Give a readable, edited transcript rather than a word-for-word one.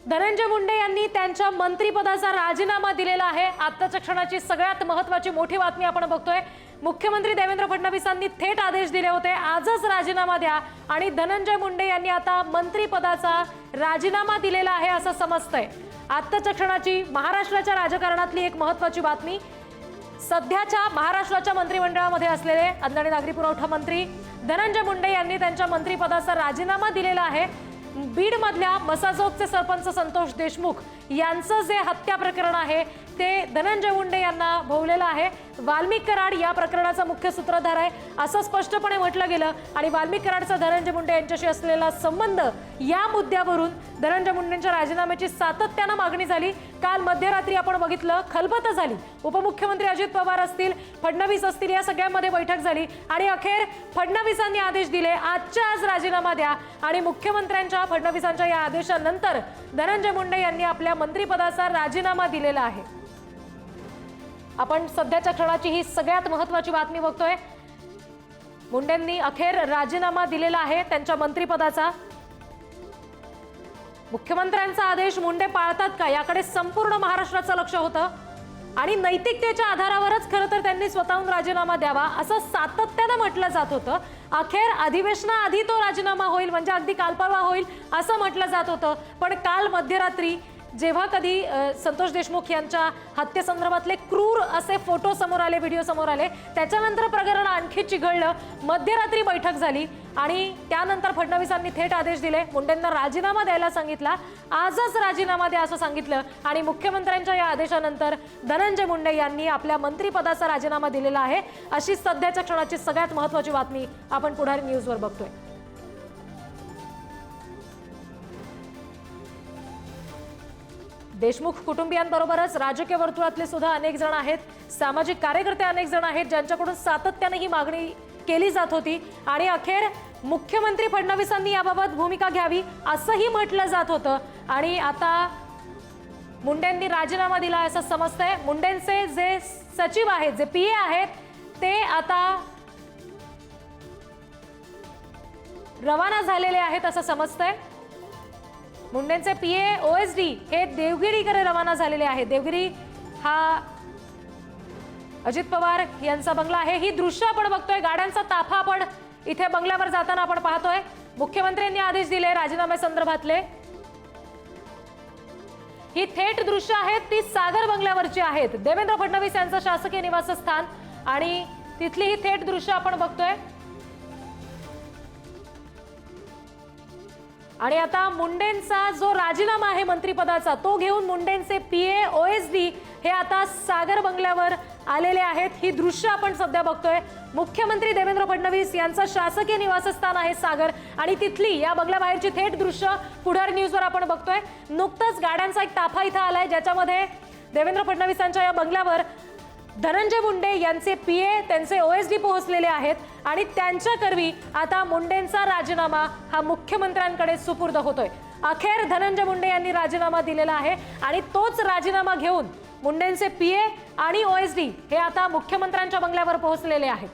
धनंजय मुंडे यांनी त्यांच्या मंत्रिपदाचा राजीनामा दिलेला आहे। आत्ताच्या क्षणाची सगळ्यात महत्त्वाची मोठी बातमी आपण बघतोय। मुख्यमंत्री देवेंद्र फडणवीसांनी थेट आदेश दिले होते, आजच राजीनामा द्या, आणि धनंजय मुंडे यांनी आता मंत्रिपदाचा राजीनामा दिलेला आहे असं समजतंय। आत्ताच्या क्षणाची महाराष्ट्राच्या राजकारणातली एक महत्त्वाची बातमी। सध्याच्या महाराष्ट्राच्या मंत्रिमंडळामध्ये असलेले अन्न आणि नागरी पुरवठा मंत्री धनंजय मुंडे यांनी त्यांच्या मंत्रिपदाचा राजीनामा दिलेला आहे। बीड मधल्या मसाजोगचे सरपंच संतोष देशमुख यांचं जे हत्या प्रकरण आहे ते धनंजय मुंडे यांना भोवलेलं आहे। वाल्मिक कराड या प्रकरणाचा मुख्य सूत्रधार आहे असं स्पष्टपणे म्हटलं गेलं, आणि वाल्मिक कराडचा धनंजय मुंडे यांच्याशी असलेला संबंध या मुद्द्यावरून धनंजय मुंडेंच्या राजीनाम्याची सातत्यानं मागणी झाली। काल मध्यरात्री आपण बघितलं, खलबत झाली। उपमुख्यमंत्री अजित पवार असतील, फडणवीस असतील, या सगळ्यांमध्ये बैठक झाली आणि अखेर फडणवीसांनी आदेश दिले, आजच्या आज राजीनामा द्या। आणि मुख्यमंत्र्यांच्या फडणवीसांच्या या आदेशानंतर धनंजय मुंडे यांनी आपल्या मंत्रिपदाचा राजीनामा दिलेला आहे। आपण सध्याच्या क्षणाची ही सगळ्यात महत्त्वाची बातमी बघतोय। मुंडेंनी अखेर राजीनामा दिलेला आहे त्यांच्या मंत्रिपदाचा। मुख्यमंत्र्यांचा आदेश मुंडे पाळतात का याकडे संपूर्ण महाराष्ट्राचं लक्ष होतं, आणि नैतिकतेच्या आधारावरच खरं तर त्यांनी स्वतःहून राजीनामा द्यावा असं सातत्यानं म्हटलं जात होतं। अखेर अधिवेशनाआधी तो राजीनामा होईल, म्हणजे अगदी काल परवा होईल असं म्हटलं जात होतं। पण काल मध्यरात्री जेव्हा कधी संतोष देशमुख यांच्या हत्येसंदर्भातले क्रूर असे फोटो समोर आले, व्हिडिओ समोर आले, त्याच्यानंतर प्रकरण आणखी चिघळलं। मध्यरात्री बैठक झाली आणि त्यानंतर फडणवीसांनी थेट आदेश दिले, मुंडेंना राजीनामा द्यायला सांगितला, आजच राजीनामा द्या असं सांगितलं। आणि मुख्यमंत्र्यांच्या या आदेशानंतर धनंजय मुंडे यांनी आपल्या मंत्रिपदाचा राजीनामा दिलेला आहे। अशी सध्याच्या क्षणाची सगळ्यात महत्त्वाची बातमी आपण पुढारी न्यूजवर बघतोय। देशमुख कुटुंबियांबरोबरच राजकीय वर्तुळातले सुद्धा अनेक जण आहेत, सामाजिक कार्यकर्ते अनेक जण आहेत ज्यांच्याकडून सातत्याने ही मागणी केली जात होती, आणि अखेर मुख्यमंत्री फडणवीसांनी याबाबत भूमिका घ्यावी असंही म्हटलं जात होतं। आणि आता मुंडेंनी राजीनामा दिला असं समजतंय। मुंडेंचे जे सचिव आहेत, जे पीए आहेत, ते आता रवाना झालेले आहेत असं समजतंय। मुंडेंचे पीए ओएसडी हे देवगिरीकडे रवाना झालेले आहेत। देवगिरी हा अजित पवार यांचा बंगला आहे। ही दृश्य आपण बघतोय, गाड्यांचा ताफा आपण इथे बंगल्यावर जाताना आपण पाहतोय। मुख्यमंत्र्यांनी आदेश दिले राजीनाम्यासंदर्भातले। ही थेट दृश्य आहेत ती सागर बंगल्यावरची आहेत, देवेंद्र फडणवीस यांचं शासकीय निवासस्थान, आणि तिथली ही थेट दृश्य आपण बघतोय। आणि आता मुंडेंचा जो राजीनामा आहे मंत्रिपदाचा तो घेऊन मुंडेंचे पीए ओएसडी हे आता सागर बंगल्यावर आलेले आहेत। ही दृश्य आपण सध्या बघतोय। मुख्यमंत्री देवेंद्र फडणवीस यांचं शासकीय निवासस्थान आहे सागर, आणि तिथली या बंगल्याबाहेरची थेट दृश्य पुढारी न्यूजवर आपण बघतोय। नुकतंच गाड्यांचा एक ताफा इथं आलाय ज्याच्यामध्ये देवेंद्र फडणवीसांच्या या बंगल्यावर धनंजय मुंडे यांचे पीए, त्यांचे ओएसडी पोहोचलेले आहेत, आणि त्यांच्याकरवी आता मुंडेंचा राजीनामा हा मुख्यमंत्र्यांकडे सुपूर्द होतोय। अखेर धनंजय मुंडे यांनी राजीनामा दिलेला आहे, आणि तोच राजीनामा घेऊन मुंडेंचे पीए आणि ओएसडी हे आता मुख्यमंत्र्यांच्या बंगल्यावर पोहोचलेले आहेत।